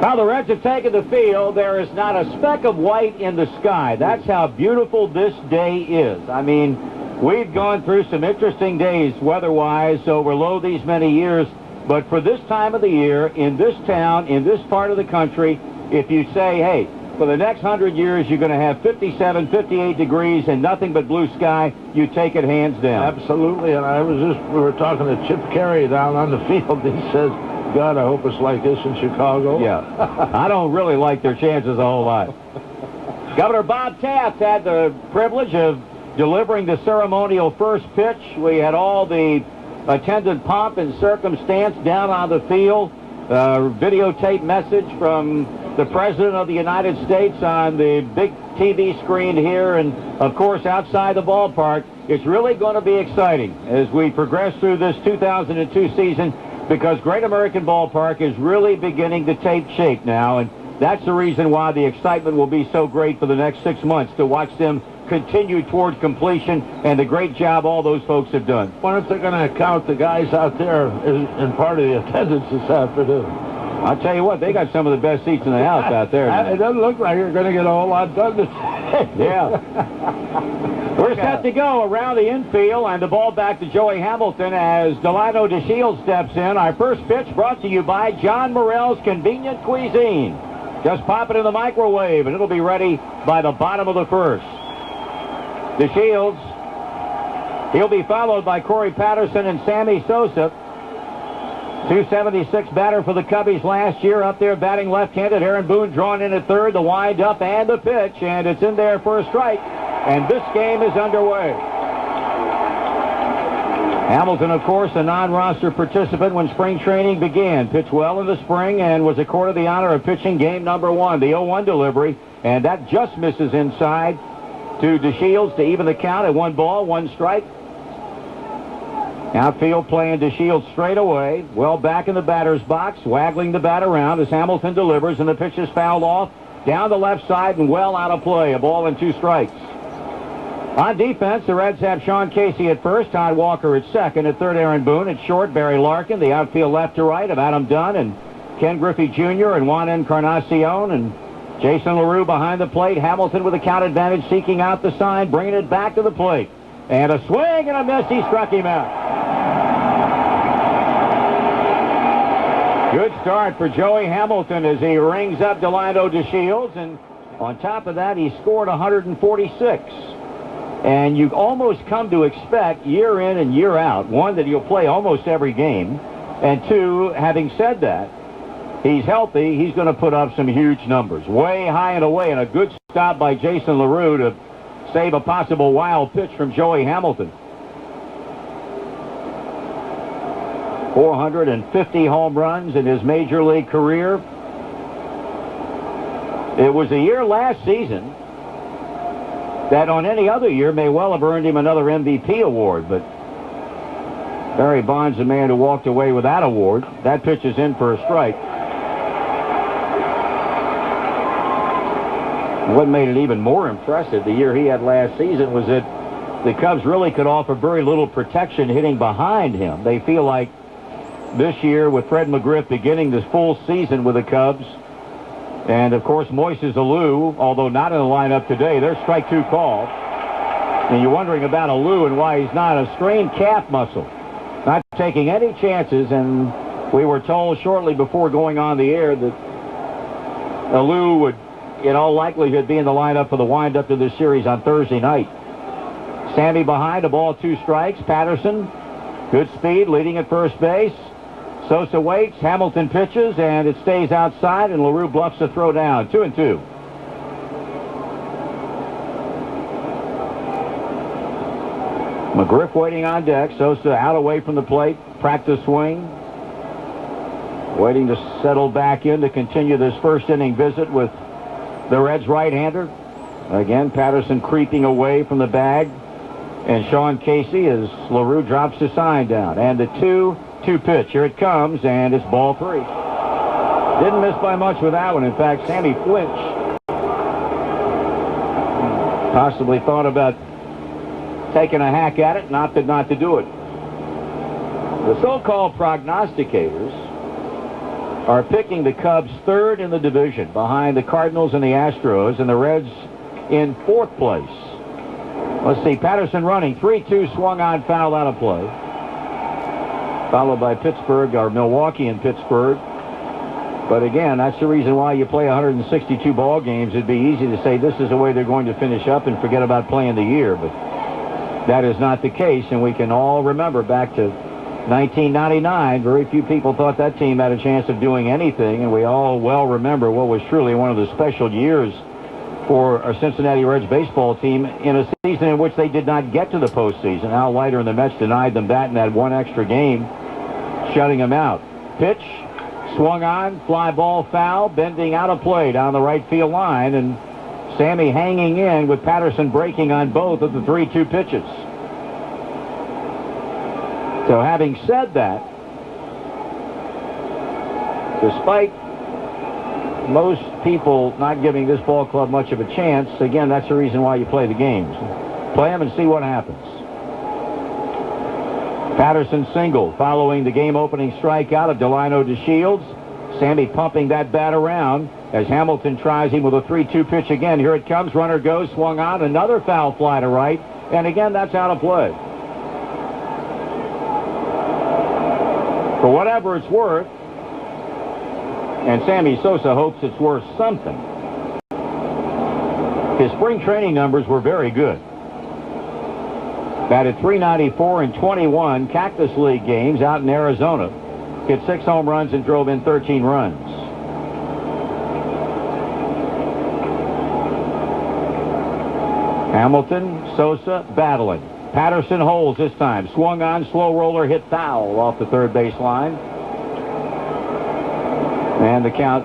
Now the Reds have taken the field. There is not a speck of white in the sky. That's how beautiful this day is. I mean, we've gone through some interesting days weather-wise over these many years, but for this time of the year, in this town, in this part of the country, if you say, hey, for the next 100 years, you're going to have 57, 58 degrees and nothing but blue sky, you take it hands down. Absolutely, and we were talking to Chip Carey down on the field. He says, God, I hope it's like this in Chicago. Yeah, I don't really like their chances a whole lot. Governor Bob Taft had the privilege of delivering the ceremonial first pitch. We had all the attendant pomp and circumstance down on the field. Videotape message from the President of the United States on the big TV screen here, and of course outside the ballpark. It's really going to be exciting as we progress through this 2002 season, because Great American Ballpark is really beginning to take shape now, and that's the reason why the excitement will be so great for the next 6 months, to watch them continue toward completion and the great job all those folks have done. I wonder if they're going to count the guys out there in part of the attendance this afternoon. I'll tell you what, they got some of the best seats in the house out there. It doesn't look like you're going to get a whole lot done today. Yeah. We're set to go around the infield, and the ball back to Joey Hamilton as Delino DeShields steps in. Our first pitch brought to you by John Morrell's Convenient Cuisine. Just pop it in the microwave, and it'll be ready by the bottom of the first. DeShields, he'll be followed by Corey Patterson and Sammy Sosa. 276 batter for the Cubbies last year, up there batting left-handed. Aaron Boone drawn in at third, the wind-up and the pitch, and it's in there for a strike, and this game is underway. Hamilton, of course, a non-roster participant when spring training began. Pitched well in the spring and was accorded the honor of pitching game number 1, the 0-1 delivery, and that just misses inside to DeShields to even the count at 1 ball, 1 strike. Outfield playing DeShields straight away. Well back in the batter's box, waggling the bat around as Hamilton delivers, and the pitch is fouled off down the left side and well out of play. A ball and 2 strikes. On defense, the Reds have Sean Casey at first, Todd Walker at second, at third Aaron Boone, at short Barry Larkin. The outfield left to right of Adam Dunn and Ken Griffey Jr. and Juan Encarnacion, and Jason Larue behind the plate. Hamilton with a count advantage, seeking out the sign, bringing it back to the plate. And a swing and a miss. He struck him out. Good start for Joey Hamilton as he rings up Delino DeShields, and on top of that, he scored 146. And you almost come to expect year in and year out, 1, that he'll play almost every game, and 2, having said that, he's healthy, he's going to put up some huge numbers. Way high and away, and a good stop by Jason Larue to save a possible wild pitch from Joey Hamilton. 450 home runs in his major league career. It was a year last season that on any other year may well have earned him another MVP award, but Barry Bonds, the man who walked away with that award. That pitch is in for a strike. What made it even more impressive the year he had last season was that the Cubs really could offer very little protection hitting behind him. They feel like this year, with Fred McGriff beginning this full season with the Cubs, and of course Moises Alou, although not in the lineup today, there's strike 2 call. And you're wondering about Alou and why he's not. A strained calf muscle, not taking any chances, and we were told shortly before going on the air that Alou would in all likelihood be in the lineup for the wind-up to this series on Thursday night. Sammy behind, a ball, 2 strikes. Patterson, good speed, leading at first base. Sosa waits, Hamilton pitches, and it stays outside, and Larue bluffs a throw down. 2-2. McGriff waiting on deck. Sosa out away from the plate. Practice swing. Waiting to settle back in to continue this first inning visit with the Reds right-hander. Again, Patterson creeping away from the bag. And Sean Casey as Larue drops the sign down. And the 2-2 pitch. Here it comes, and it's ball 3. Didn't miss by much with that one. In fact, Sammy flinched. Possibly thought about taking a hack at it, not to do it. The so-called prognosticators are picking the Cubs third in the division behind the Cardinals and the Astros, and the Reds in fourth place. Let's see, Patterson running, 3-2 swung on, foul, out of play. Followed by Pittsburgh, or Milwaukee and Pittsburgh. But again, that's the reason why you play 162 ball games. It'd be easy to say this is the way they're going to finish up and forget about playing the year, but that is not the case, and we can all remember back to 1999, very few people thought that team had a chance of doing anything, and we all well remember what was truly one of the special years for our Cincinnati Reds baseball team in a season in which they did not get to the postseason. Al Leiter and the Mets denied them that in that one extra game, shutting them out. Pitch, swung on, fly ball, foul, bending out of play down the right field line, and Sammy hanging in with Patterson breaking on both of the 3-2 pitches. So having said that, despite most people not giving this ball club much of a chance, again, that's the reason why you play the games. Play them and see what happens. Patterson single following the game-opening strikeout of Delino DeShields. Sammy pumping that bat around as Hamilton tries him with a 3-2 pitch again. Here it comes. Runner goes. Swung on. Another foul fly to right. And again, that's out of play. For whatever it's worth, and Sammy Sosa hopes it's worth something, his spring training numbers were very good. Batted .394 in 21 Cactus League games out in Arizona. Hit 6 home runs and drove in 13 runs. Hamilton, Sosa battling. Patterson holds this time. Swung on, slow roller, hit foul off the third base line. And the count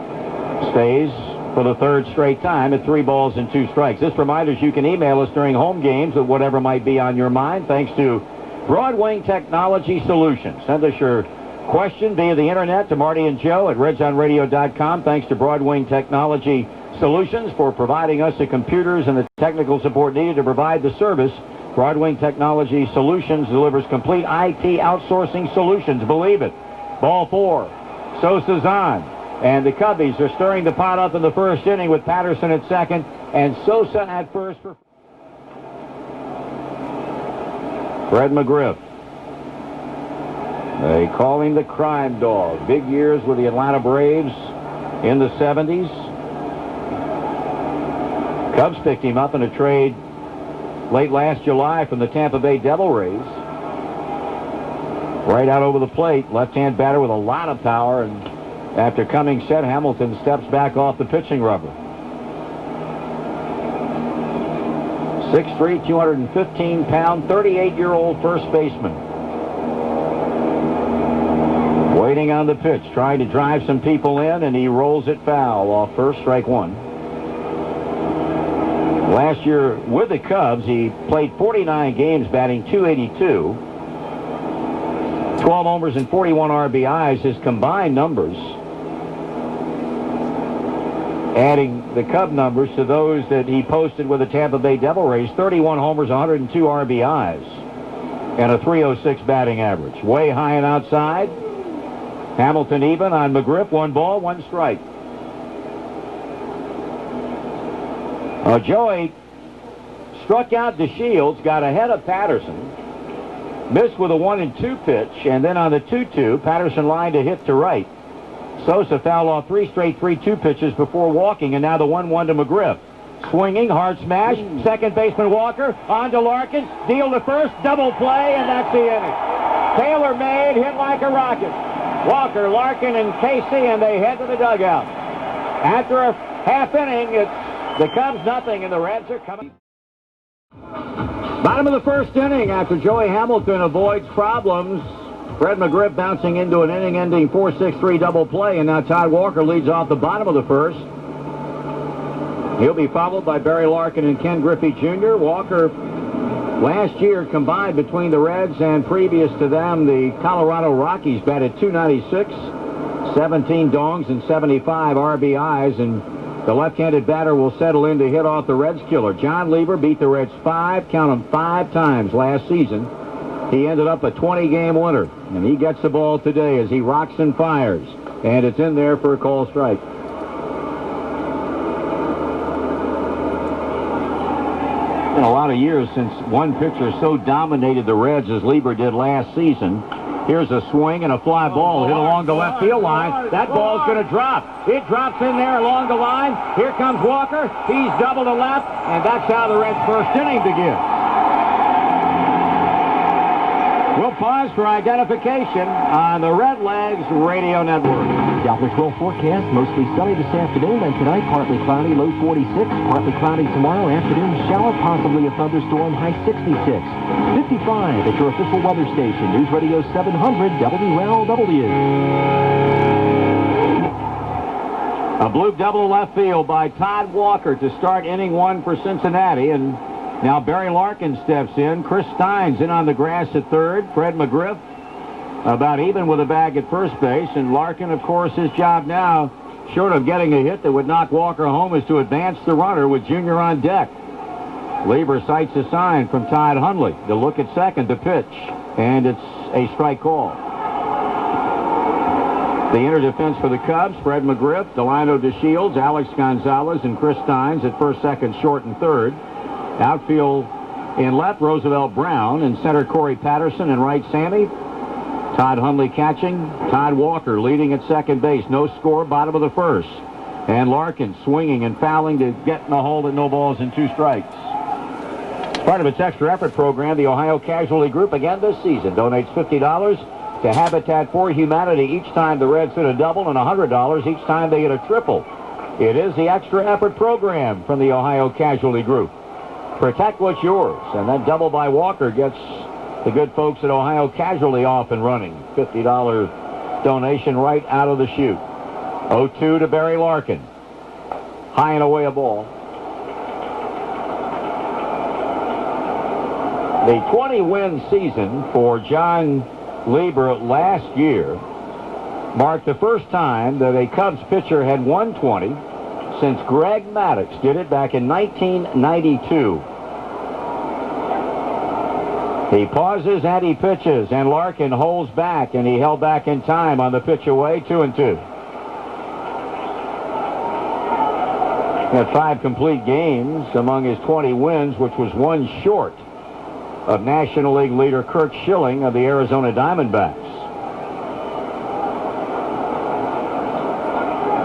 stays for the third straight time at 3 balls and 2 strikes. This reminder is you can email us during home games with whatever might be on your mind, thanks to Broadwing Technology Solutions. Send us your question via the internet to Marty and Joe at redsonradio.com. Thanks to Broadwing Technology Solutions for providing us the computers and the technical support needed to provide the service. Broadwing Technology Solutions delivers complete IT outsourcing solutions. Believe it. Ball 4. Sosa's on. And the Cubbies are stirring the pot up in the first inning with Patterson at second and Sosa at first for Fred McGriff. They call him the crime dog. Big years with the Atlanta Braves in the 70s. Cubs picked him up in a trade late last July from the Tampa Bay Devil Rays. Right out over the plate, left-hand batter with a lot of power, and after coming set, Hamilton steps back off the pitching rubber. 6'3", 215-pound, 38-year-old first baseman. Waiting on the pitch, trying to drive some people in, and he rolls it foul off first, strike one. Last year with the Cubs, he played 49 games, batting .282. 12 homers and 41 RBIs, his combined numbers. Adding the Cub numbers to those that he posted with the Tampa Bay Devil Rays, 31 homers, 102 RBIs, and a .306 batting average. Way high and outside. Hamilton even on McGriff, 1 ball, 1 strike. Joey struck out DeShields, got ahead of Patterson, missed with a 1-2 pitch, and then on the 2-2, Patterson lined a hit to right. Sosa fouled off 3 straight 3-2 pitches before walking, and now the 1-1 to McGriff. Swinging, hard smash, second baseman Walker, on to Larkin, deal to first, double play, and that's the inning. Taylor made, hit like a rocket. Walker, Larkin, and KC, and they head to the dugout. After a half inning, it's the Cubs nothing, and the Reds are coming. Bottom of the first inning after Joey Hamilton avoids problems. Fred McGriff bouncing into an inning-ending 4-6-3 double play, and now Todd Walker leads off the bottom of the first. He'll be followed by Barry Larkin and Ken Griffey Jr. Walker, last year combined between the Reds and previous to them, the Colorado Rockies, batted .296, 17 dongs and 75 RBIs, and the left-handed batter will settle in to hit off the Reds killer. John Lieber beat the Reds 5 times last season. He ended up a 20-game winner, and he gets the ball today as he rocks and fires. And it's in there for a call strike. In a lot of years since one pitcher so dominated the Reds as Lieber did last season. Here's a swing and a fly ball hit along the left field line. That ball's going to drop. It drops in there along the line. Here comes Walker. He's double to left, and that's how the Reds' first inning begins. We'll pause for identification on the Red Legs Radio Network. Doppler 12 forecast, mostly sunny this afternoon, and tonight partly cloudy, low 46. Partly cloudy tomorrow, afternoon shower, possibly a thunderstorm, high 66. 55 at your official weather station, News Radio 700 WLW. A bloop double left field by Todd Walker to start inning one for Cincinnati, and now Barry Larkin steps in. Chris Stein's in on the grass at third. Fred McGriff about even with a bag at first base. And Larkin, of course, his job now, short of getting a hit that would knock Walker home, is to advance the runner with Jr. on deck. Lieber sights a sign from Todd Hundley. The look at second, the pitch. And it's a strike call. The inner defense for the Cubs, Fred McGriff, Delino DeShields, Alex Gonzalez, and Chris Steins at first, second, short, and third. Outfield in left, Roosevelt Brown. In center, Corey Patterson. And right, Sammy. Todd Hundley catching. Todd Walker leading at second base. No score, bottom of the first. And Larkin swinging and fouling to get in the hole at no balls and 2 strikes. Part of its extra effort program, the Ohio Casualty Group again this season donates $50 to Habitat for Humanity each time the Reds hit a double, and $100 each time they hit a triple. It is the extra effort program from the Ohio Casualty Group. Protect what's yours, and that double by Walker gets the good folks at Ohio Casualty off and running. $50 donation right out of the chute. 0-2 to Barry Larkin. High and away a ball. The 20-win season for John Lieber last year marked the first time that a Cubs pitcher had won 20 since Greg Maddux did it back in 1992. He pauses and he pitches, and Larkin holds back, and he held back in time on the pitch away, 2-2. He had 5 complete games among his 20 wins, which was 1 short of National League leader Curt Schilling of the Arizona Diamondbacks.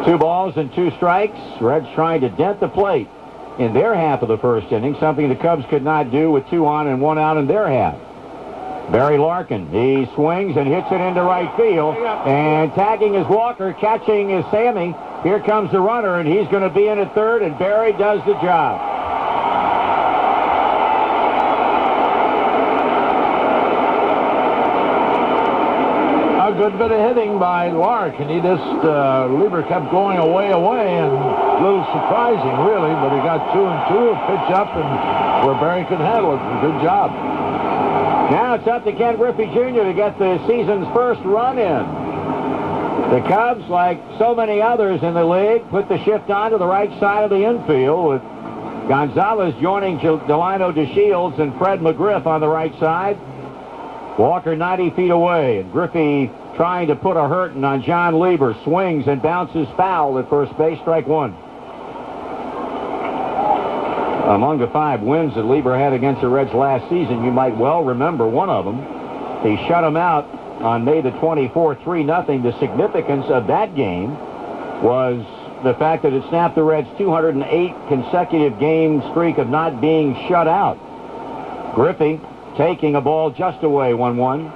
2 balls and 2 strikes. Reds trying to dent the plate in their half of the first inning, something the Cubs could not do with 2 on and 1 out in their half. Barry Larkin, he swings and hits it into right field, and tagging is Walker, catching is Sammy. Here comes the runner, and he's going to be in at third, and Barry does the job. A good bit of hitting by Larkin. He just, Lieber kept going away, and a little surprising, really, but he got 2 and 2, a pitch up, and where Barry could handle it. Good job. Now it's up to Ken Griffey Jr. to get the season's first run in. The Cubs, like so many others in the league, put the shift on to the right side of the infield with Gonzalez joining Delino DeShields and Fred McGriff on the right side. Walker 90 feet away, and Griffey trying to put a hurting on John Lieber. Swings and bounces foul at first base, strike 1. Among the 5 wins that Lieber had against the Reds last season, you might well remember one of them. He shut them out on May the 24th, 3-0. The significance of that game was the fact that it snapped the Reds' 208 consecutive game streak of not being shut out. Griffey taking a ball just away, 1-1.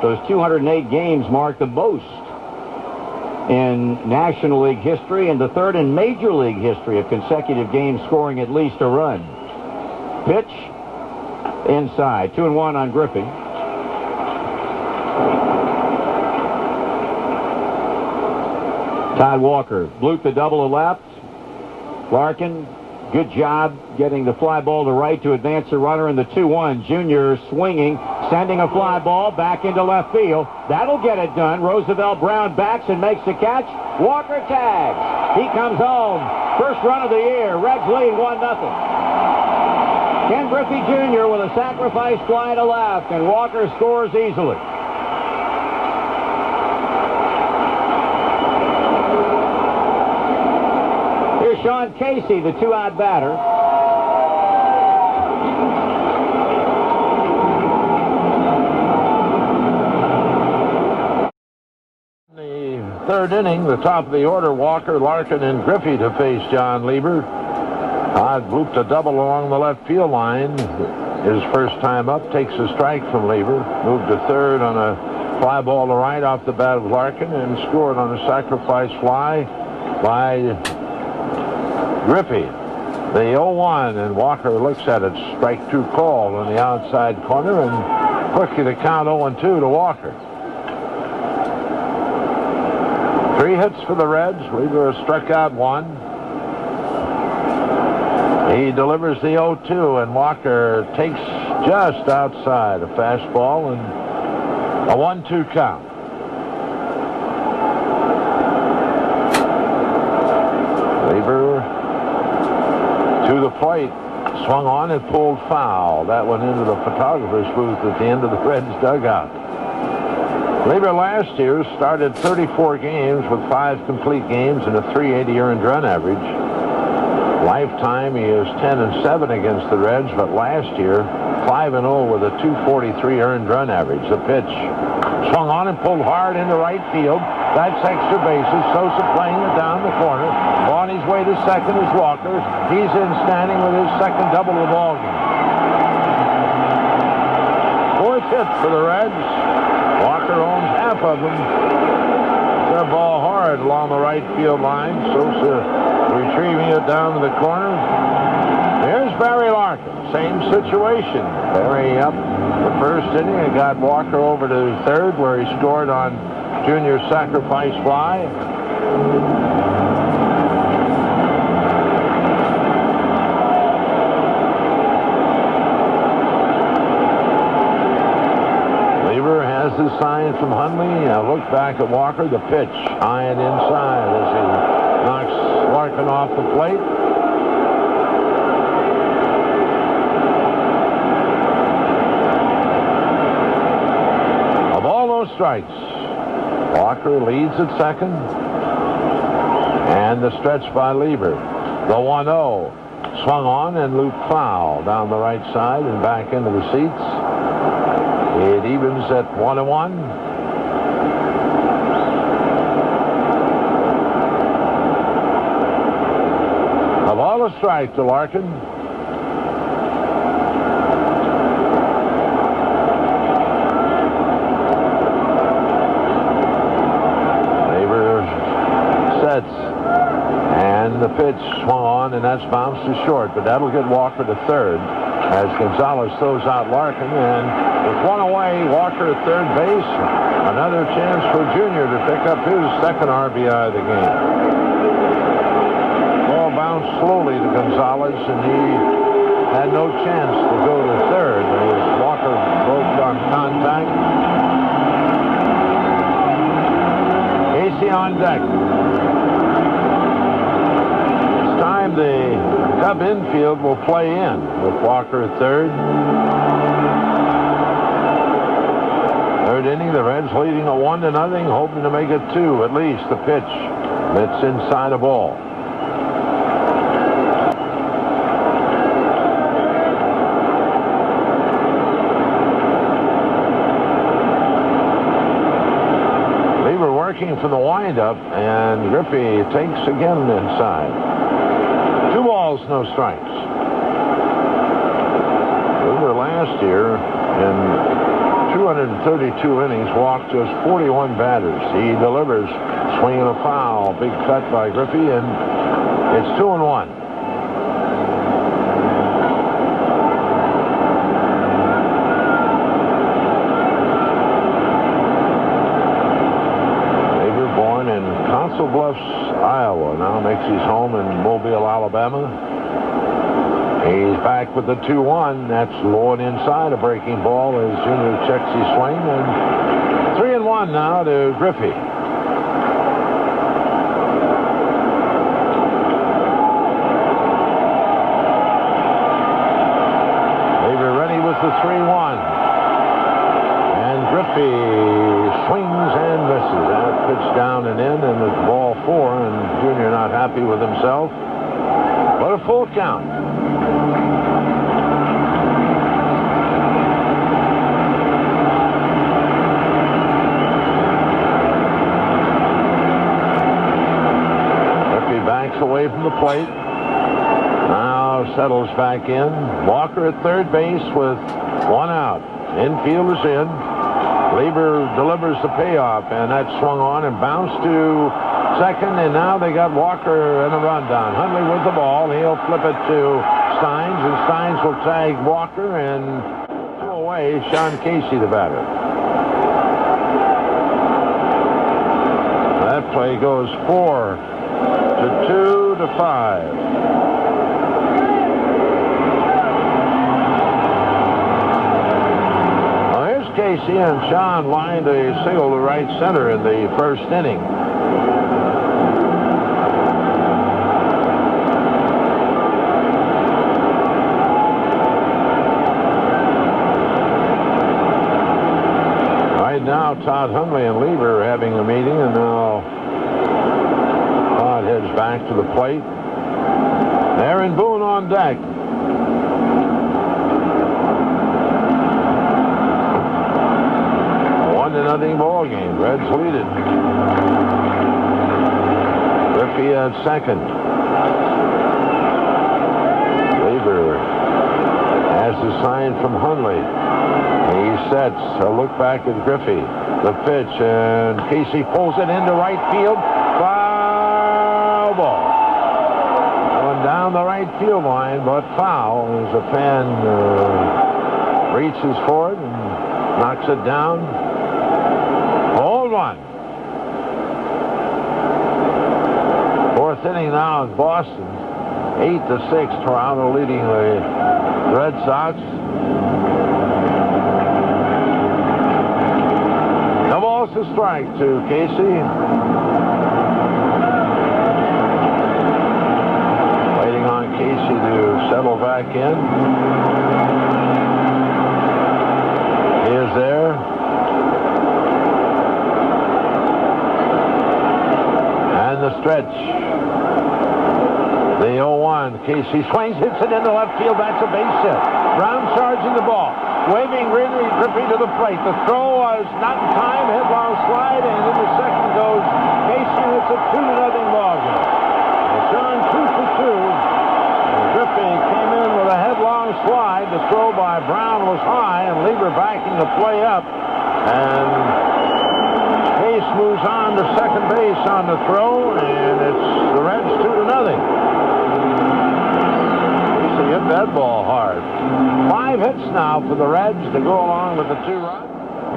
Those 208 games mark the most in National League history and the 3rd in Major League history of consecutive games scoring at least a run. Pitch inside, 2-1 on Griffey. Todd Walker blooped the double to left. Larkin, good job getting the fly ball to right to advance the runner in the 2-1. Jr. swinging, sending a fly ball back into left field. That'll get it done. Roosevelt Brown backs and makes the catch. Walker tags. He comes home. First run of the year. Reds lead 1-0. Ken Griffey Jr. with a sacrifice fly to left, and Walker scores easily. Sean Casey, the 2-out batter. Third inning, the top of the order, Walker, Larkin, and Griffey to face John Lieber. Todd looped a double along the left field line. His first time up, takes a strike from Lieber. Moved to third on a fly ball to right off the bat of Larkin and scored on a sacrifice fly by Griffey. The 0-1, and Walker looks at it. Strike 2 called on the outside corner, and quickly to count 0-2 to Walker. 3 hits for the Reds. Lieber has struck out 1. He delivers the 0-2, and Walker takes just outside a fastball and a 1-2 count. Lieber to the plate. Swung on and pulled foul. That went into the photographer's booth at the end of the Reds dugout. Lieber last year started 34 games with 5 complete games and a .380 earned run average. Lifetime, he is 10-7 against the Reds, but last year 5-0 with a .243 earned run average. The pitch swung on and pulled hard into right field. That's extra bases. Sosa playing it down the corner. On his way to second is Walker. He's in standing with his second double of the ballgame. 4th hit for the Reds. Walker owns half of them. The ball hard along the right field line. Sosa retrieving it down to the corner. There's Barry Larkin. Same situation. Barry up the first inning and got Walker over to third, where he scored on Junior's sacrifice fly. The sign from Hundley. Look back at Walker. The pitch high and inside as he knocks Larkin off the plate. Of all those strikes, Walker leads at second. And the stretch by Lieber. The 1-0 swung on and looped foul down the right side and back into the seats. It evens at 1-1. Of all the strikes to Larkin. Lieber sets. And the pitch swung on, and that's bounced to short, but that'll get Walker to third as Gonzalez throws out Larkin, and with 1 away, Walker at third base. Another chance for Junior to pick up his second RBI of the game. Ball bounced slowly to Gonzalez, and he had no chance to go to third as Walker broke on contact. Casey on deck. It's time the Cub infield will play in with Walker at third. Third inning, the Reds leading a 1-0, hoping to make it 2 at least. The pitch that's inside a ball. Lieber working for the windup, and Griffey takes again inside. 2 balls, no strikes. Lieber last year in 232 innings walked just 41 batters. He delivers, swinging a foul, big cut by Griffey, and it's 2-1. Council Bluffs, Iowa, now makes his home in Mobile, Alabama. He's back with the 2-1. That's low and inside, a breaking ball as Junior checks his swing. And 3-1 now to Griffey. Lieber ready with the 3-1. And Griffey swings and misses. That pitch down and in, and it's ball 4, and Junior not happy with himself. But a full count. Griffey backs away from the plate. Now settles back in. Walker at third base with one out. Infield is in. Lieber delivers the payoff, and that swung on and bounced to second, and now they got Walker in a rundown. Hundley with the ball. He'll flip it to Steins, and Steins will tag Walker and throw away Sean Casey, the batter. That play goes 4-2 to 5. Casey and Sean lined a single to right center in the first inning. Right now, Todd Hundley and Lieber are having a meeting, and now Todd heads back to the plate. Aaron Boone on deck. 1-0 ball game. Reds lead it. Griffey at second. Lieber has the sign from Hundley. He sets a look back at Griffey. The pitch, and Casey pulls it into right field. Foul ball. Going down the right field line, but foul as a fan reaches for it and knocks it down. Hold on. Fourth inning now in Boston. 8-6. Toronto leading the Red Sox. No balls to strike to Casey. Waiting on Casey to settle back in. He is there. The stretch. The 0-1. Casey swings, hits it into left field. That's a base hit. Brown charging the ball. Waving Griffey to the plate. The throw was not in time. Headlong slide, and in the second goes Casey. It's a 2-0 ball game. It's on 2-2. And Griffey came in with a headlong slide. The throw by Brown was high, and Lieber backing the play up. And Case moves on to second base on the throw, and it's the Reds 2-0. Casey hit that ball hard. 5 hits now for the Reds to go along with the 2-run.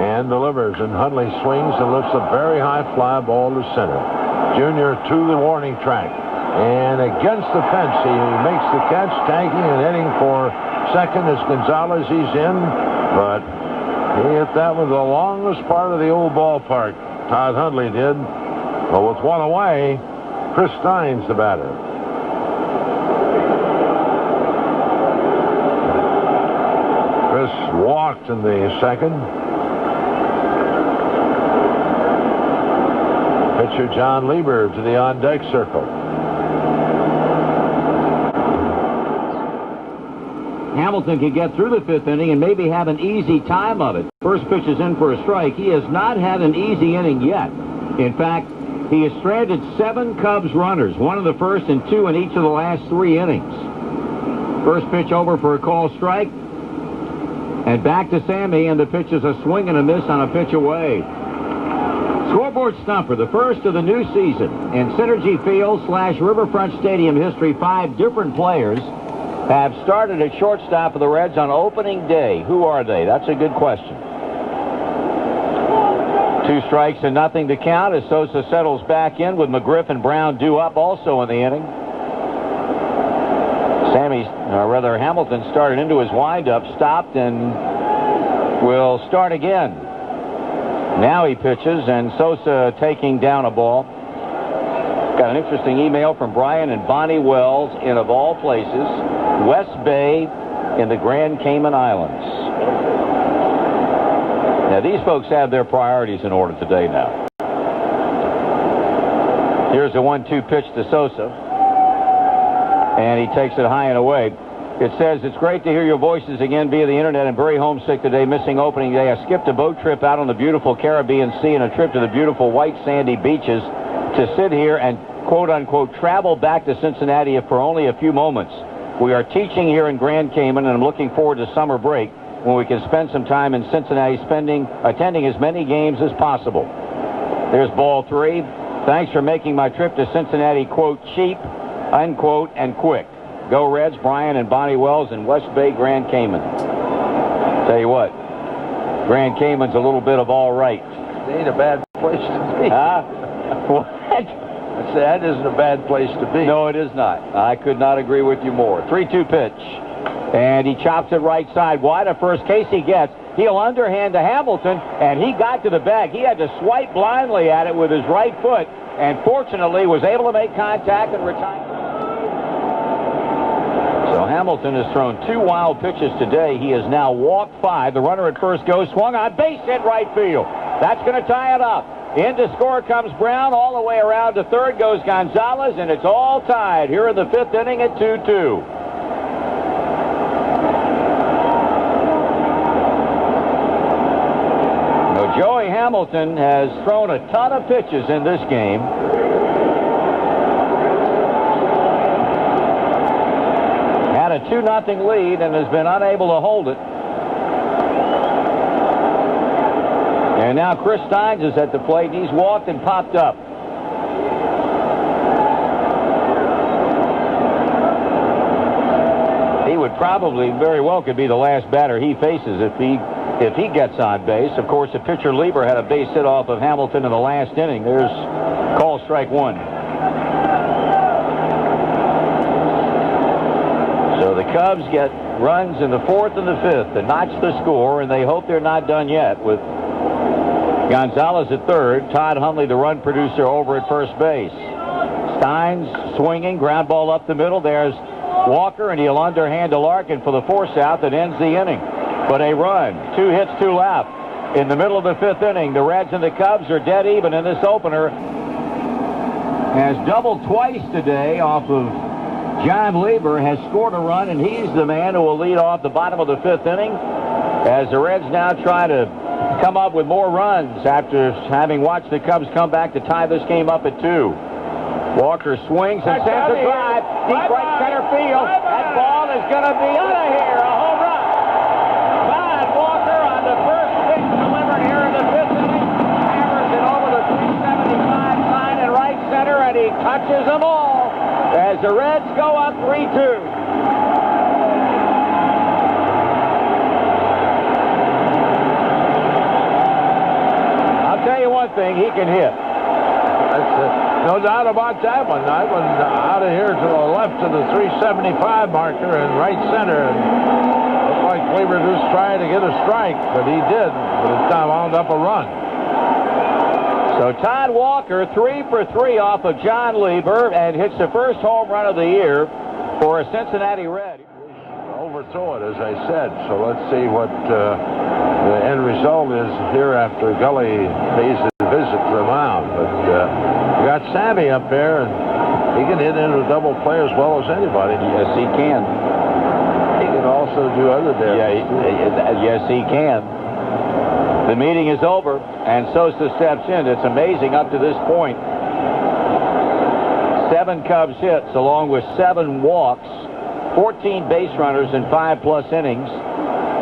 And delivers, and Hundley swings and lifts a very high fly ball to center. Jr. to the warning track. And against the fence, he makes the catch, tagging and heading for second as Gonzalez. He's in, but he hit that with the longest part of the old ballpark. Todd Hundley did. But with one away, Chris Steins the batter. Chris walked in the second. Pitcher John Lieber to the on-deck circle. Hamilton can get through the 5th inning and maybe have an easy time of it. First pitch is in for a strike. He has not had an easy inning yet. In fact, he has stranded 7 Cubs runners, 1 in the first and 2 in each of the last 3 innings. First pitch over for a called strike. And back to Sammy, and the pitch is a swing and a miss on a pitch away. Scoreboard stumper, the first of the new season. In Synergy Field / Riverfront Stadium history, 5 different players have started at shortstop for the Reds on opening day. Who are they? That's a good question. 2 strikes and nothing to count as Sosa settles back in with McGriff and Brown due up also in the inning. Hamilton started into his windup, stopped, and will start again. Now he pitches, and Sosa taking down a ball. Got an interesting email from Brian and Bonnie Wells in, of all places, West Bay in the Grand Cayman Islands. Now, these folks have their priorities in order today now. Here's a 1-2 pitch to Sosa. and he takes it high and away. It says, it's great to hear your voices again via the internet. I'm very homesick today, missing opening day. I skipped a boat trip out on the beautiful Caribbean Sea and a trip to the beautiful white sandy beaches to sit here and quote-unquote travel back to Cincinnati for only a few moments. We are teaching here in Grand Cayman, and I'm looking forward to summer break when we can spend some time in Cincinnati attending as many games as possible. There's ball 3. Thanks for making my trip to Cincinnati, quote, cheap, unquote, and quick. Go Reds, Brian and Bonnie Wells in West Bay, Grand Cayman. Tell you what, Grand Cayman's a little bit of all right. It ain't a bad place to be. What? I said, that isn't a bad place to be. No, it is not. I could not agree with you more. 3-2 pitch. And he chops it right side wide at first. Casey gets. He'll underhand to Hamilton, and he got to the bag. He had to swipe blindly at it with his right foot, and fortunately was able to make contact and retire. So Hamilton has thrown 2 wild pitches today. He has now walked 5. The runner at first goes, swung on, base hit right field. That's going to tie it up. In to score comes Brown. All the way around to third goes Gonzalez, and it's all tied here in the 5th inning at 2-2. Now, Joey Hamilton has thrown a ton of pitches in this game. Had a 2-0 lead and has been unable to hold it. And now Chris Steins is at the plate, and he's walked and popped up. He would probably very well could be the last batter he faces if he gets on base. Of course, the pitcher Lieber had a base hit off of Hamilton in the last inning. There's call strike 1. So the Cubs get runs in the 4th and the 5th to notch the score, and they hope they're not done yet with Gonzalez at third, Todd Hundley, the run producer, over at first base. Steins swinging, ground ball up the middle. There's Walker, and he'll underhand to Larkin for the force out that ends the inning. But a run, 2 hits, 2 left. In the middle of the 5th inning, the Reds and the Cubs are dead even in this opener. Has doubled twice today off of John Lieber, has scored a run, and he's the man who will lead off the bottom of the 5th inning as the Reds now try to come up with more runs after having watched the Cubs come back to tie this game up at 2. Walker swings and sends a drive deep right center field. That ball is going to be out of here. A home run. Todd Walker on the first pitch delivered here in the 5th inning. Hammers it over the 375 line in right center, and he touches them all as the Reds go up 3-2. One thing, he can hit. No doubt about that one. That one out of here to the left of the 375 marker and right center. And looked like Lieber just trying to get a strike, but he did. But it's now wound up a run. So Todd Walker 3 for 3 off of John Lieber and hits the first home run of the year for a Cincinnati Red. Overthrow it, as I said. So let's see what the end result is here after Gully pays his visit to the mound. But we got Sammy up there, and he can hit into a double play as well as anybody. Yes, he can. He can also do other damage. Yes, he can. The meeting is over, and Sosa steps in. It's amazing up to this point. 7 Cubs hits, along with 7 walks, 14 base runners in 5+ innings,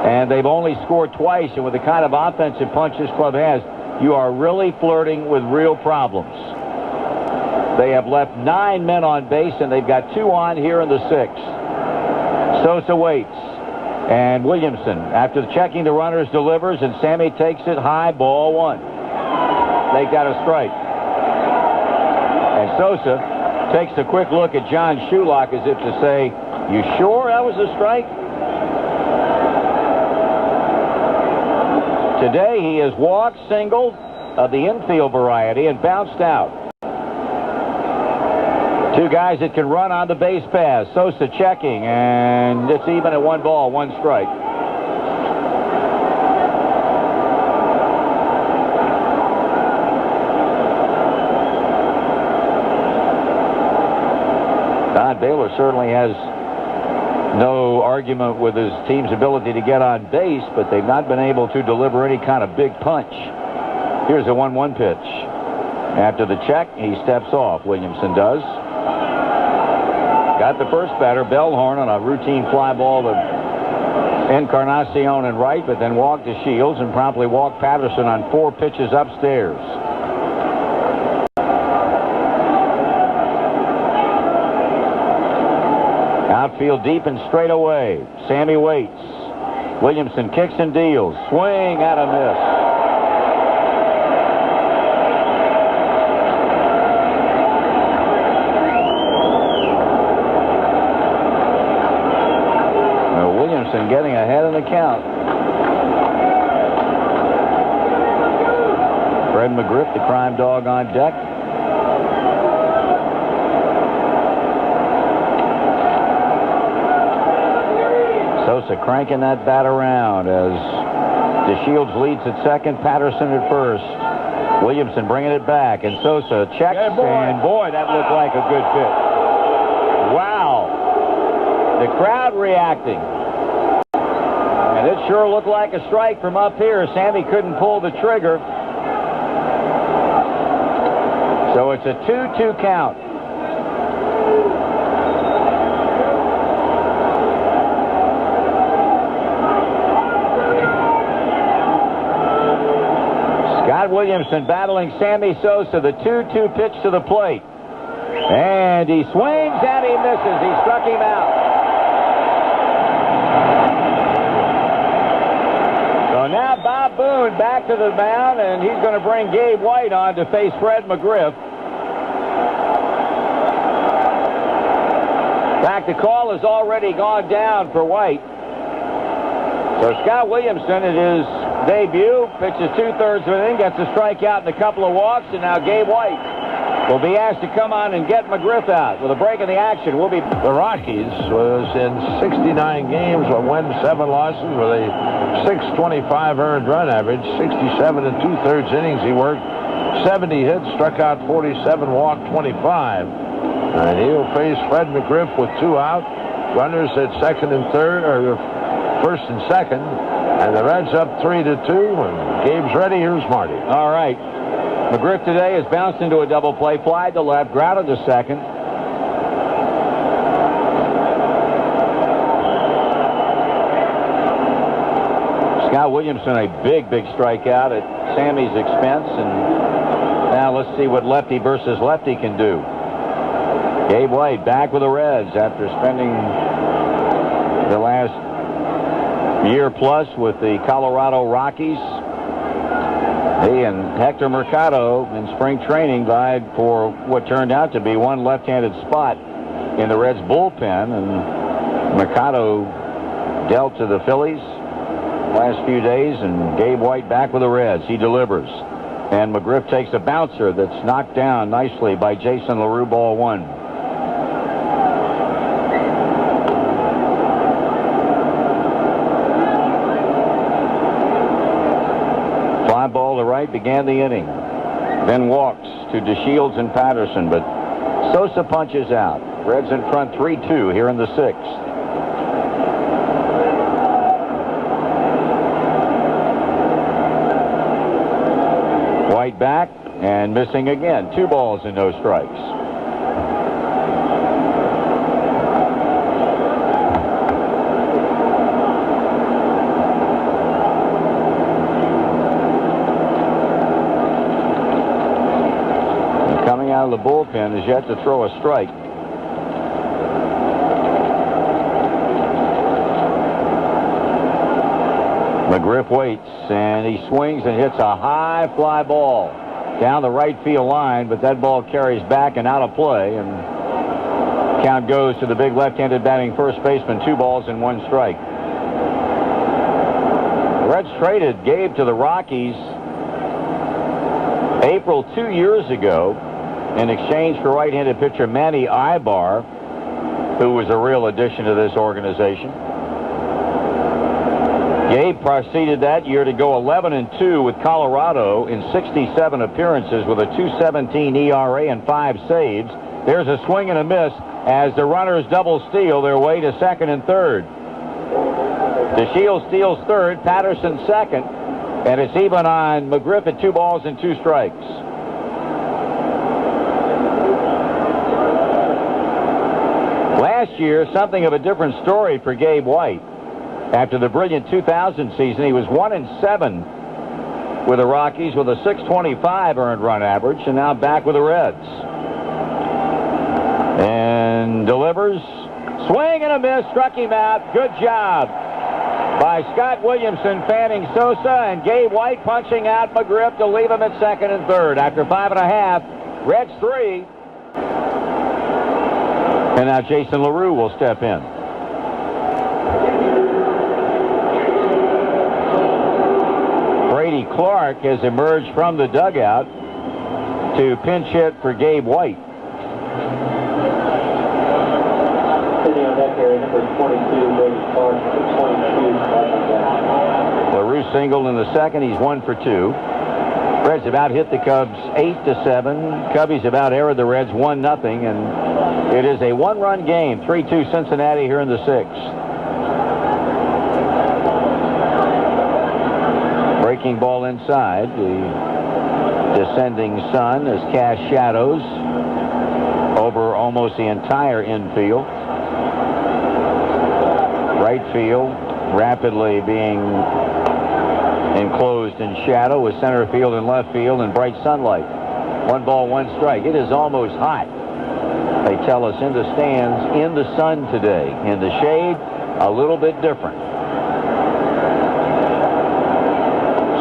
and they've only scored twice. And with the kind of offensive punch this club has, you are really flirting with real problems. They have left 9 men on base, and they've got 2 on here in the 6th. Sosa waits, and Williamson, after checking the runners, delivers, and Sammy takes it high, ball 1. They got a strike. And Sosa takes a quick look at John Shulock as if to say, you sure that was a strike? Today he has walked, singled of the infield variety, and bounced out. 2 guys that can run on the base pass. Sosa checking, and it's even at 1 ball, 1 strike. Don Baylor certainly has no argument with his team's ability to get on base, but they've not been able to deliver any kind of big punch. Here's a 1-1 pitch. After the check, he steps off. Williamson does. Got the first batter, Bellhorn, on a routine fly ball to Encarnacion in right, but then walked to Shields and promptly walked Patterson on 4 pitches upstairs. Outfield deep and straight away. Sammy waits. Williamson kicks and deals. Swing and a miss. Williamson getting ahead in the count. Fred McGriff, the crime dog, on deck. Sosa cranking that bat around as DeShields leads at second, Patterson at first. Williamson bringing it back, and Sosa checks, and boy, that looked like a good pitch. Wow. The crowd reacting. And it sure looked like a strike from up here. Sammy couldn't pull the trigger. So it's a 2-2 count. Scott Williamson battling Sammy Sosa, the 2-2 pitch to the plate. And he swings and he misses. He struck him out. So now Bob Boone back to the mound, and he's going to bring Gabe White on to face Fred McGriff. In fact, the call has already gone down for White. So Scott Williamson, in his debut, pitches 2/3 of an inning, gets a strikeout and a couple of walks, and now Gabe White will be asked to come on and get McGriff out. With a break in the action, we'll be... The Rockies was in 69 games, 1 win, 7 losses, with a .625 earned run average, 67 2/3 innings he worked, 70 hits, struck out 47, walked 25. And he'll face Fred McGriff with 2 out, runners at second and third, or first and second, and the Reds up 3-2, and Gabe's ready. Here's Marty. All right. McGriff today has bounced into a double play, fly to left, grounded to second. Scott Williamson, a big strikeout at Sammy's expense, and now let's see what lefty versus lefty can do. Gabe White back with the Reds after spending the last year plus with the Colorado Rockies. He and Hector Machado in spring training vied for what turned out to be one left-handed spot in the Reds bullpen, and Machado dealt to the Phillies last few days, and Gabe White back with the Reds. He delivers, and McGriff takes a bouncer that's knocked down nicely by Jason Larue, ball 1. Ball to right began the inning. Then walks to DeShields and Patterson, but Sosa punches out. Reds in front 3-2 here in the 6th. White back and missing again. 2 balls and no strikes. Out of the bullpen is yet to throw a strike. McGriff waits, and he swings and hits a high fly ball down the right field line, but that ball carries back and out of play, and count goes to the big left-handed batting first baseman. 2 balls and 1 strike. The Reds traded Gabe to the Rockies April 2 years ago in exchange for right-handed pitcher Manny Ibar, who was a real addition to this organization. Gabe proceeded that year to go 11-2 with Colorado in 67 appearances with a .217 ERA and 5 saves. There's a swing and a miss. as the runners double steal their way to second and third. DeShields steals third, Patterson second, and it's even on McGriff at 2 balls and 2 strikes. Last year, something of a different story for Gabe White. After the brilliant 2000 season, he was 1-7 with the Rockies with a .625 earned run average, and now back with the Reds. And delivers. Swing and a miss. Struck him out. Good job by Scott Williamson fanning Sosa, and Gabe White punching out McGriff to leave him at second and third. After 5.5, Reds 3. And now Jason Larue will step in. Brady Clark has emerged from the dugout to pinch hit for Gabe White. Sitting on deck here, number 22, Brady Clark, 22. Larue singled in the second. He's 1 for 2. Reds about hit the Cubs 8-7. Cubbies about erred the Reds 1-0, and it is a 1-run game. 3-2 Cincinnati here in the 6th. Breaking ball inside. The descending sun has cast shadows over almost the entire infield. Right field rapidly being enclosed in shadow, with center field and left field in bright sunlight. 1 ball, 1 strike. It is almost hot, they tell us, in the stands in the sun today. In the shade, a little bit different.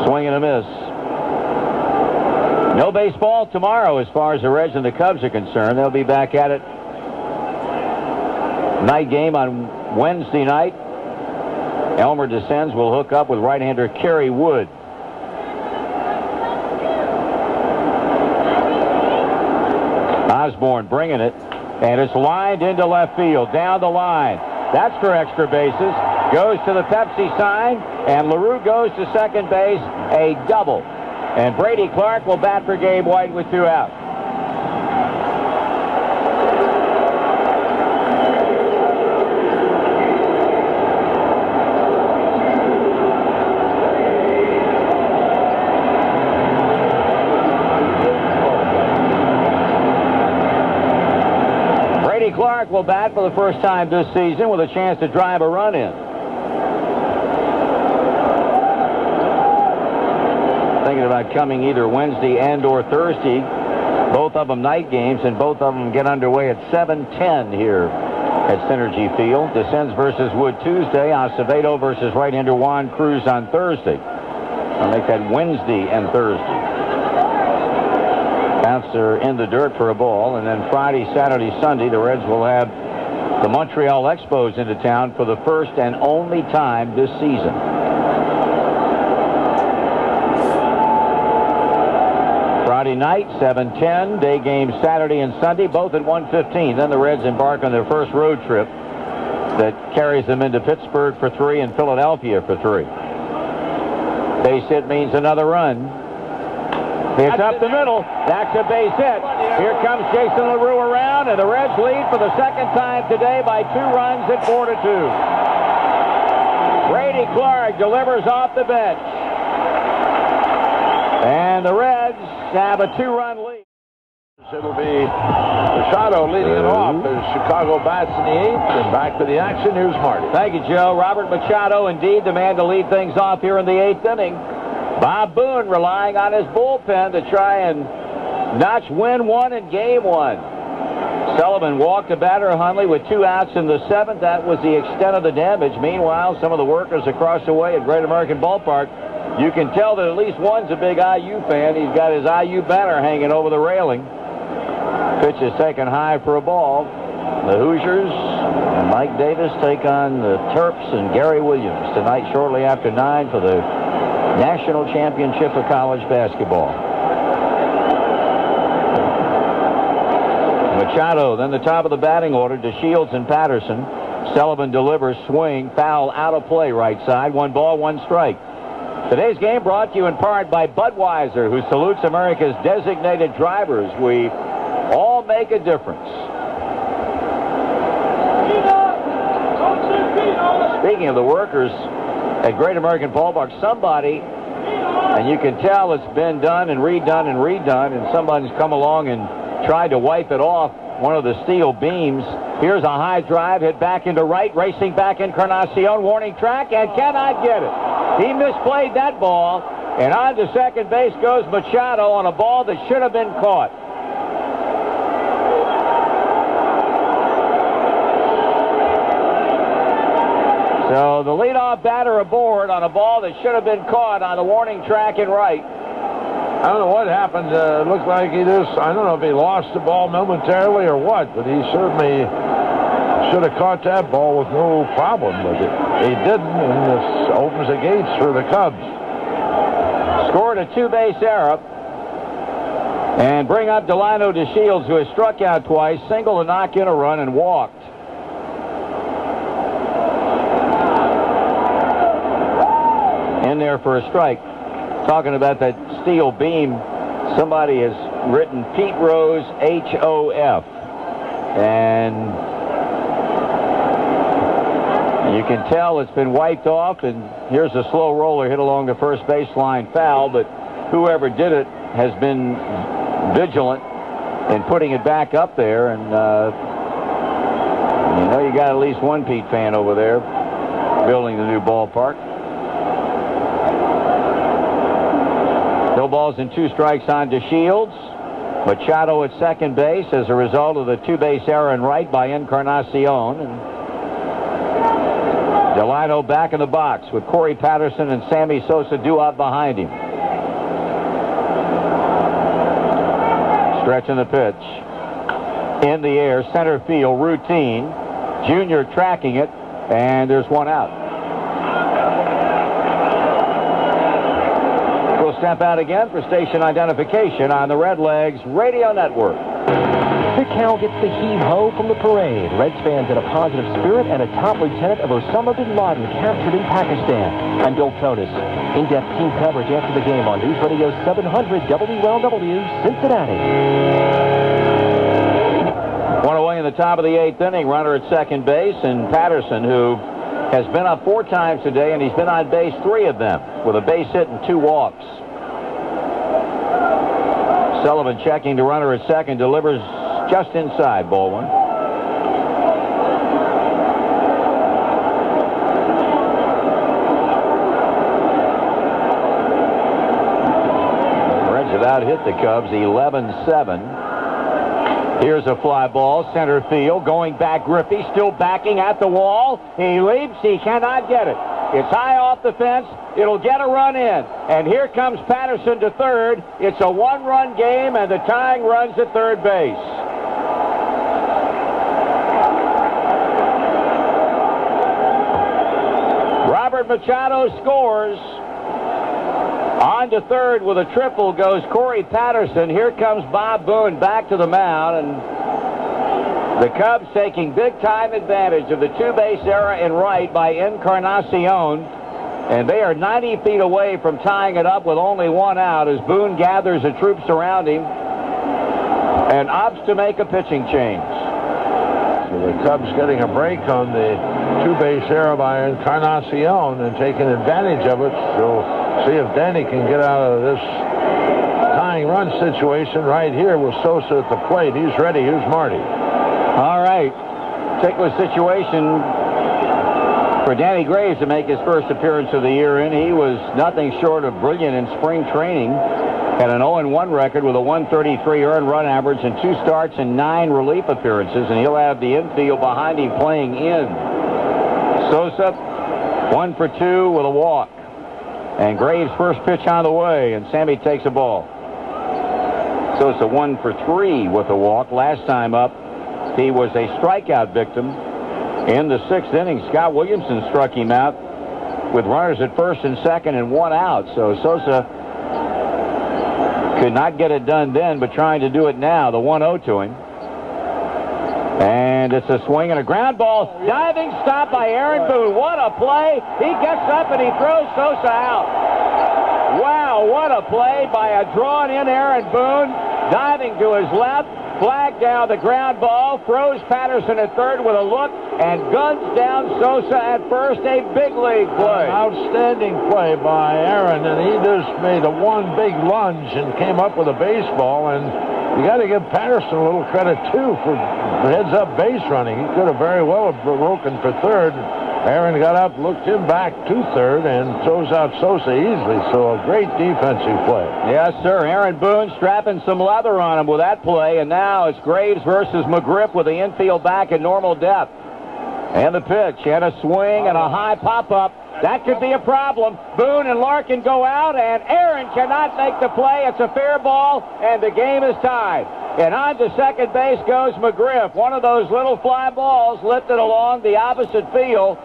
Swing and a miss. No baseball tomorrow as far as the Reds and the Cubs are concerned. They'll be back at it. Night game on Wednesday night. Elmer descends, will hook up with right-hander Kerry Wood. Osborne bringing it, and it's lined into left field, down the line. That's for extra bases. Goes to the Pepsi sign, and Larue goes to second base, a double. And Brady Clark will bat for Gabe White with 2 outs. Brady Clark will bat for the first time this season with a chance to drive a run in. Thinking about coming either Wednesday and or Thursday. Both of them night games, and both of them get underway at 7:10 here at Synergy Field. Descends versus Wood Tuesday. Acevedo versus right-hander Juan Cruz on Thursday. I'll make that Wednesday and Thursday. Bouncer in the dirt for a ball, and then Friday, Saturday, Sunday, the Reds will have the Montreal Expos into town for the first and only time this season. Friday night, 7:10. Day games Saturday and Sunday, both at 1:15. Then the Reds embark on their first road trip that carries them into Pittsburgh for 3 and Philadelphia for 3. Base hit means another run. It's up the middle. That's a base hit. Here comes Jason Larue around, and the Reds lead for the second time today by 2 runs at 4-2. Brady Clark delivers off the bench. And the Reds have a 2-run lead. It'll be Machado leading it off as Chicago bats in the 8th. And back to the action. Here's Marty. Thank you, Joe. Robert Machado, indeed, the man to lead things off here in the 8th inning. Bob Boone relying on his bullpen to try and notch win 1 in game 1. Sullivan walked the batter Hundley with 2 outs in the 7th. That was the extent of the damage. Meanwhile, some of the workers across the way at Great American Ballpark, you can tell that at least one's a big IU fan. He's got his IU banner hanging over the railing. Pitch is taken high for a ball. The Hoosiers and Mike Davis take on the Terps and Gary Williams tonight shortly after 9 for the National Championship of College Basketball. Machado, then the top of the batting order to Shields and Patterson. Sullivan delivers, swing, foul, out of play, right side. 1 ball, 1 strike. Today's game brought to you in part by Budweiser, who salutes America's designated drivers. We all make a difference. speaking of the workers at Great American Ballpark, somebody, and you can tell it's been done and redone and redone, and somebody's come along and tried to wipe it off one of the steel beams. Here's a high drive, hit back into right, racing back Encarnacion, warning track, and cannot get it. He misplayed that ball, and on to second base goes Machado on a ball that should have been caught. So the leadoff batter aboard on a ball that should have been caught on the warning track in right. I don't know what happened. It looked like he just, I don't know if he lost the ball momentarily or what, but he certainly should have caught that ball with no problem with it. He didn't, and this opens the gates for the Cubs. Scored a two-base error and bring up Delino DeShields, who has struck out twice, single to knock in a run, and walked. In there for a strike. Talking about that steel beam, somebody has written Pete Rose HOF, and you can tell it's been wiped off, and here's a slow roller hit along the first baseline foul, but whoever did it has been vigilant in putting it back up there, and you know you got at least one Pete fan over there building the new ballpark. No balls and two strikes on DeShields. Machado at second base as a result of the two-base error in right by Encarnacion. And Delino back in the box with Corey Patterson and Sammy Sosa due out behind him. Stretching the pitch. In the air, center field, routine. Jr. tracking it, and there's one out. Step out again for station identification on the Redlegs Radio Network. Vic Howell gets the heave-ho from the parade. Reds fans in a positive spirit, and a top lieutenant of Osama bin Laden captured in Pakistan. I'm Bill Totis. In-depth team coverage after the game on News Radio 700 WLW Cincinnati. One away in the top of the eighth inning. Runner at second base, and Patterson, who has been up 4 times today, and he's been on base 3 of them with a base hit and 2 walks. Sullivan checking the runner at second, delivers just inside, ball one. The Reds have out-hit the Cubs 11-7. Here's a fly ball, center field, going back Griffey, still backing at the wall. He leaps, he cannot get it. It's high off the fence. It'll get a run in. And here comes Patterson to third. It's a 1-run game, and the tying runs at third base. Robert Machado scores. On to third with a triple goes Corey Patterson. Here comes Bob Boone back to the mound, and the Cubs taking big-time advantage of the two-base error in right by Encarnacion, and they are 90 feet away from tying it up with only 1 out as Boone gathers the troops around him and opts to make a pitching change. So the Cubs getting a break on the two-base error by Encarnacion and taking advantage of it. So see if Danny can get out of this tying run situation right here with Sosa at the plate. He's ready. Here's Marty. All right. Particular situation for Danny Graves to make his first appearance of the year in. He was nothing short of brilliant in spring training. Had an 0-1 record with a 133 earned run average and 2 starts and 9 relief appearances, and he'll have the infield behind him playing in. Sosa 1 for 2 with a walk. And Graves' first pitch on the way, and Sammy takes a ball. Sosa 1 for 3 with a walk. Last time up, he was a strikeout victim in the 6th inning. Scott Williamson struck him out with runners at first and second and 1 out. So Sosa could not get it done then, but trying to do it now. The 1-0 to him. And it's a swing and a ground ball. Diving stop by Aaron Boone. What a play. He gets up and he throws Sosa out. Wow, what a play by a drawn-in Aaron Boone. Diving to his left. flag down the ground ball, throws Patterson at third with a look, and guns down Sosa at first. A big league play. An outstanding play by Aaron, and he just made a one big lunge and came up with a baseball. And you got to give Patterson a little credit too for heads-up base running. He could have very well have broken for third. Aaron got up, looked him back to third, and throws out Sosa easily. So a great defensive play. Yes, sir. Aaron Boone strapping some leather on him with that play, and now it's Graves versus McGriff with the infield back at normal depth. And the pitch, and a swing, and a high pop-up. That could be a problem. Boone and Larkin go out, and Aaron cannot make the play. It's a fair ball, and the game is tied. And on to second base goes McGriff. One of those little fly balls lifted along the opposite field.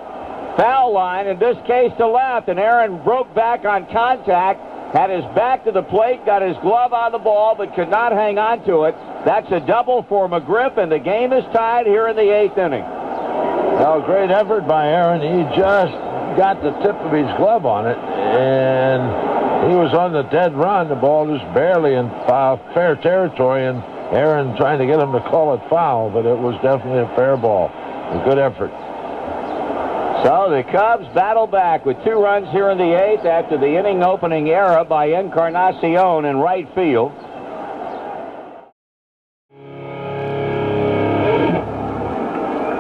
Foul line, in this case to left, and Aaron broke back on contact, had his back to the plate, got his glove on the ball, but could not hang on to it. That's a double for McGriff, and the game is tied here in the 8th inning. Well, great effort by Aaron. He just got the tip of his glove on it, and he was on the dead run. The ball just barely in fair territory, and Aaron trying to get him to call it foul, but it was definitely a fair ball. A good effort. So the Cubs battle back with 2 runs here in the 8th after the inning opening error by Encarnacion in right field.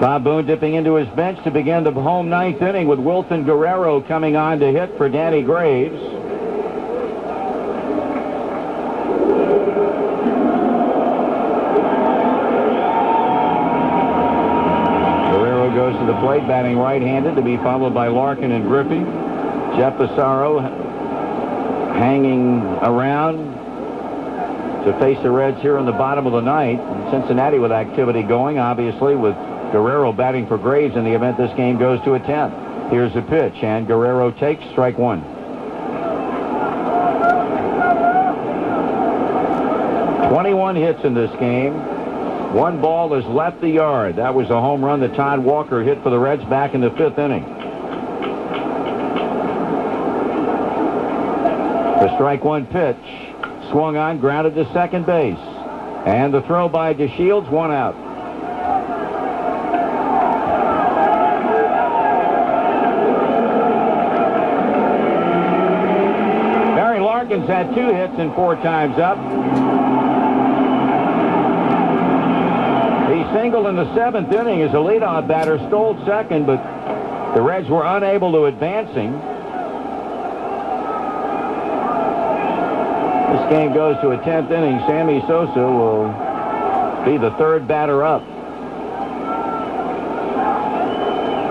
Bob Boone dipping into his bench to begin the home 9th inning with Wilson Guerrero coming on to hit for Danny Graves. Goes to the plate, batting right-handed, to be followed by Larkin and Griffey. Jeff Pissarro hanging around to face the Reds here in the bottom of the 9th. Cincinnati with activity going, obviously, with Guerrero batting for Graves in the event this game goes to a 10th. Here's a pitch, and Guerrero takes strike 1. 21 hits in this game. 1 ball has left the yard. That was a home run that Todd Walker hit for the Reds back in the 5th inning. The strike 1 pitch swung on, grounded to second base. And the throw by DeShields, 1 out. Barry Larkin's had 2 hits and 4 times up. He singled in the 7th inning as a leadoff batter, stole second, but the Reds were unable to advance him. This game goes to a 10th inning. Sammy Sosa will be the 3rd batter up.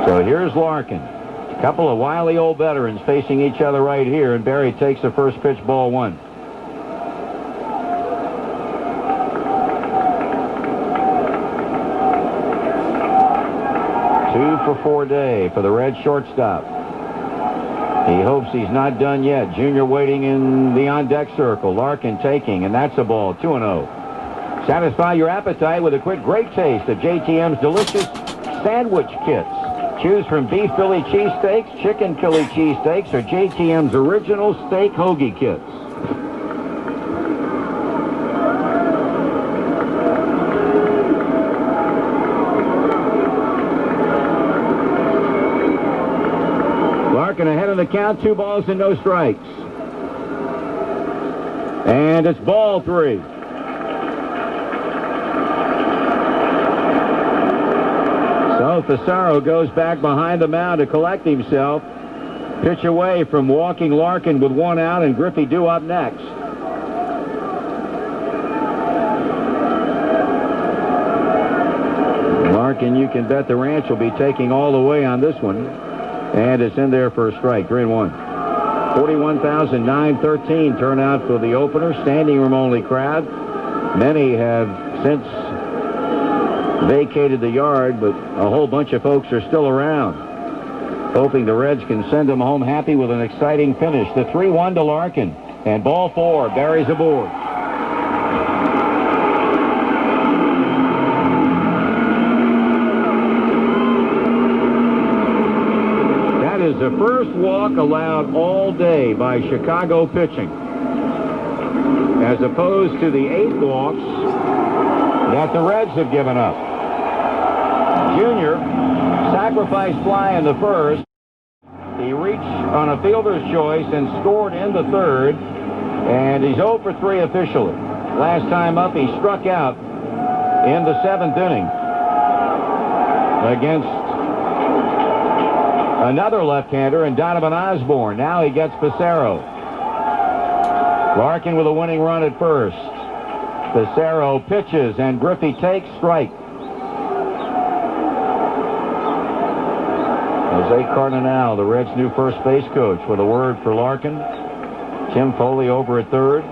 So here's Larkin. A couple of wily old veterans facing each other right here, and Barry takes the first pitch, ball 1. For 4 day for the Red shortstop. He hopes he's not done yet. Junior waiting in the on-deck circle. Larkin taking, and that's a ball. 2-0. Satisfy your appetite with a quick great taste of JTM's delicious sandwich kits. Choose from beef Philly cheesesteaks, chicken Philly cheesesteaks, or JTM's original steak hoagie kits. Larkin ahead of the count, 2 balls and no strikes. And it's ball 3. So Pissarro goes back behind the mound to collect himself. Pitch away from walking Larkin with 1 out, and Griffey due up next. Larkin, you can bet the ranch will be taking all the way on this one. And it's in there for a strike. 3-1. 41,913 turnout for the opener. Standing room only crowd. Many have since vacated the yard, but a whole bunch of folks are still around, hoping the Reds can send them home happy with an exciting finish. The 3-1 to Larkin. And ball 4. Barry's aboard. Is the first walk allowed all day by Chicago pitching, as opposed to the 8 walks that the Reds have given up. Jr. sacrifice fly in the first. He reached on a fielder's choice and scored in the third, and he's 0 for 3 officially. Last time up, he struck out in the 7th inning against another left-hander in Donovan Osborne. Now he gets Pissarro. Larkin with a winning run at first. Pissarro pitches, and Griffey takes strike. Jose Cardinal, the Reds' new first base coach, with a word for Larkin. Tim Foley over at third.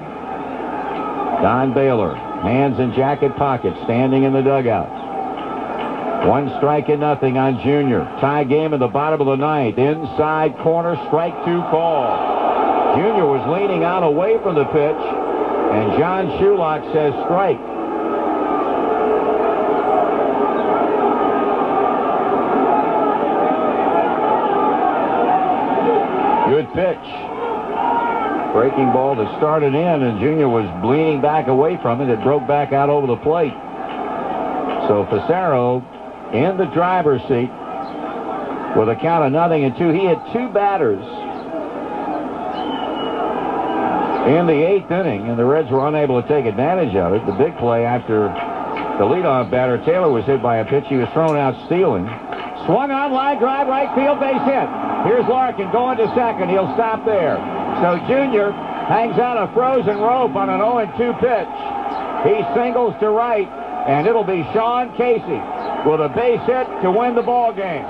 Don Baylor, hands in jacket pockets, standing in the dugout. 1 strike and nothing on Jr. Tie game in the bottom of the 9th. Inside corner, strike 2 call. Jr. was leaning out away from the pitch, and John Shulock says strike. Good pitch. Breaking ball that started in, and Jr. was leaning back away from it. It broke back out over the plate. So Pissarro in the driver's seat with a count of 0-2. He had 2 batters in the 8th inning, and the Reds were unable to take advantage of it. The big play after the leadoff batter, Taylor, was hit by a pitch. He was thrown out stealing. Swung on, line drive, right field, base hit. Here's Larkin going to second. He'll stop there. So Jr. hangs out a frozen rope on an 0-2 pitch. He singles to right, and it'll be Sean Casey with a base hit to win the ball game.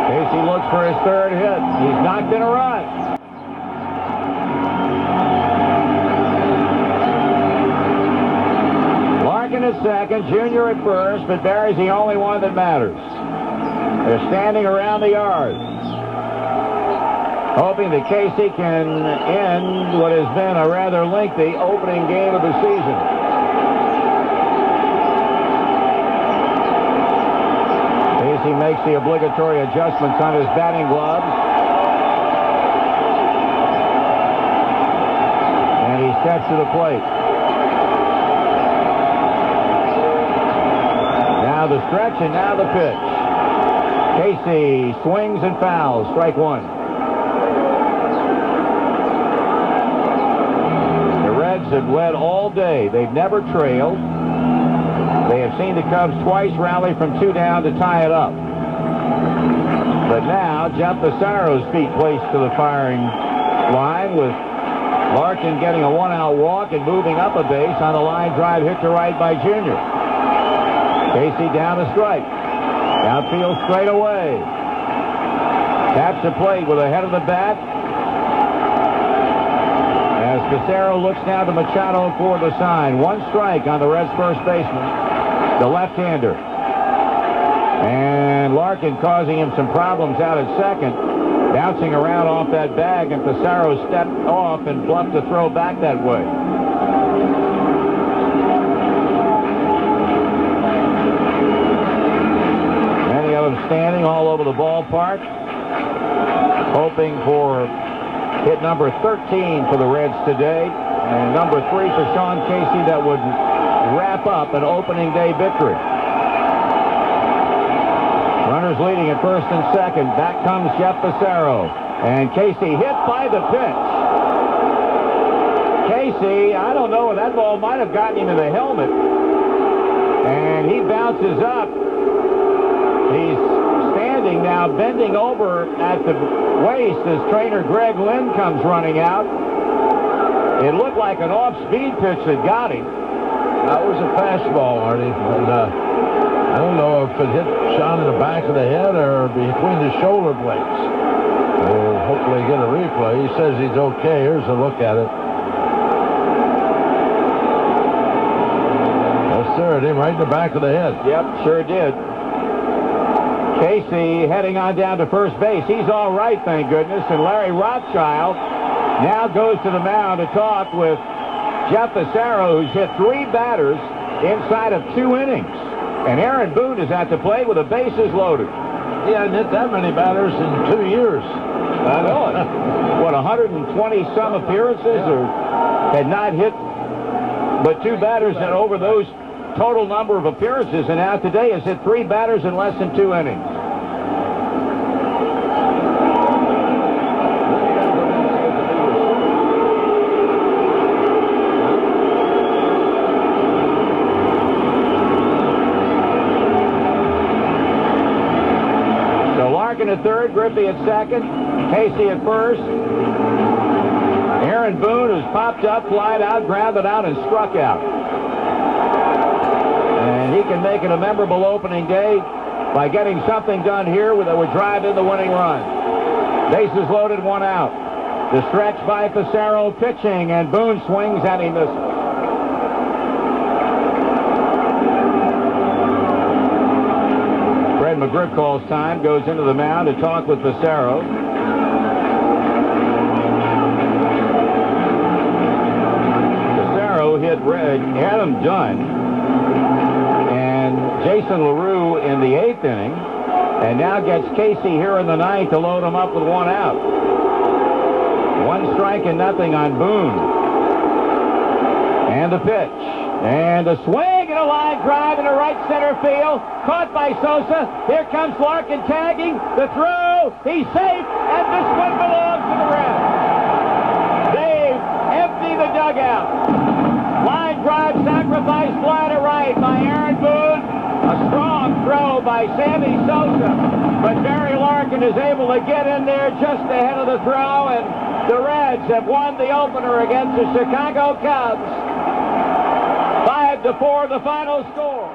Casey looks for his 3rd hit. He's knocked in a run. Larkin at second, Jr. at first, but Barry's the only one that matters. They're standing around the yard, hoping that Casey can end what has been a rather lengthy opening game of the season. Casey makes the obligatory adjustments on his batting gloves. And he steps to the plate. Now the stretch, and now the pitch. Casey swings and fouls. Strike 1. The Reds have led all day. They've never trailed. They have seen the Cubs twice rally from 2 down to tie it up. But now, Jeff Pissarro's feet placed to the firing line, with Larkin getting a 1-out walk and moving up a base on a line drive hit to right by Jr. Casey down to strike. Outfield straight away. Taps the plate with the head of the bat. As Pissarro looks now to Machado for the sign. 1 strike on the Reds' first baseman, the left-hander. And Larkin causing him some problems out at second. Bouncing around off that bag, and Pissarro stepped off and bluffed to throw back that way. Many of them standing all over the ballpark, hoping for hit number 13 for the Reds today, and number 3 for Sean Casey, that would wrap up an opening day victory. Runners leading at first and second. Back comes Jeff Pissarro. And Casey hit by the pitch. Casey, I don't know, that ball might have gotten him in the helmet. And he bounces up. He's standing now, bending over at the waist as trainer Greg Lynn comes running out. It looked like an off-speed pitch that got him. That was a fastball, Artie. And, I don't know if it hit Sean in the back of the head or between the shoulder blades. We'll hopefully get a replay. He says he's okay. Here's a look at it. Yes, sir. It hit him right in the back of the head. Yep, sure did. Casey heading on down to first base. He's all right, thank goodness. And Larry Rothschild now goes to the mound to talk with Jeff Pissarro, who's hit 3 batters inside of 2 innings. And Aaron Boone is at the plate with the bases loaded. He hadn't hit that many batters in 2 years. I know it. What, 120-some appearances, or had not hit but 2 batters and over those total number of appearances, and now today has hit 3 batters in less than 2 innings. So Larkin at third, Griffey at second, Casey at first. Aaron Boone, who's popped up, flied out, grounded out, and struck out. And he can make it a memorable opening day by getting something done here that would drive in the winning run. Bases loaded, 1 out. The stretch by Passero pitching, and Boone swings and he misses. Fred McGriff calls time, goes into the mound to talk with Passero. Passero hit Adam Dunn and Jason Larue in the 8th inning, and now gets Casey here in the 9th to load him up with 1 out. 1 strike and nothing on Boone. And the pitch. And a swing and a line drive into right center field. Caught by Sosa. Here comes Larkin tagging. The throw. He's safe. And this one belongs to the Reds. They've emptied the dugout. Line drive sacrifice fly to right by Aaron Boone. A strong throw by Sammy Sosa. But Barry Larkin is able to get in there just ahead of the throw, and the Reds have won the opener against the Chicago Cubs. 5-4 the final score.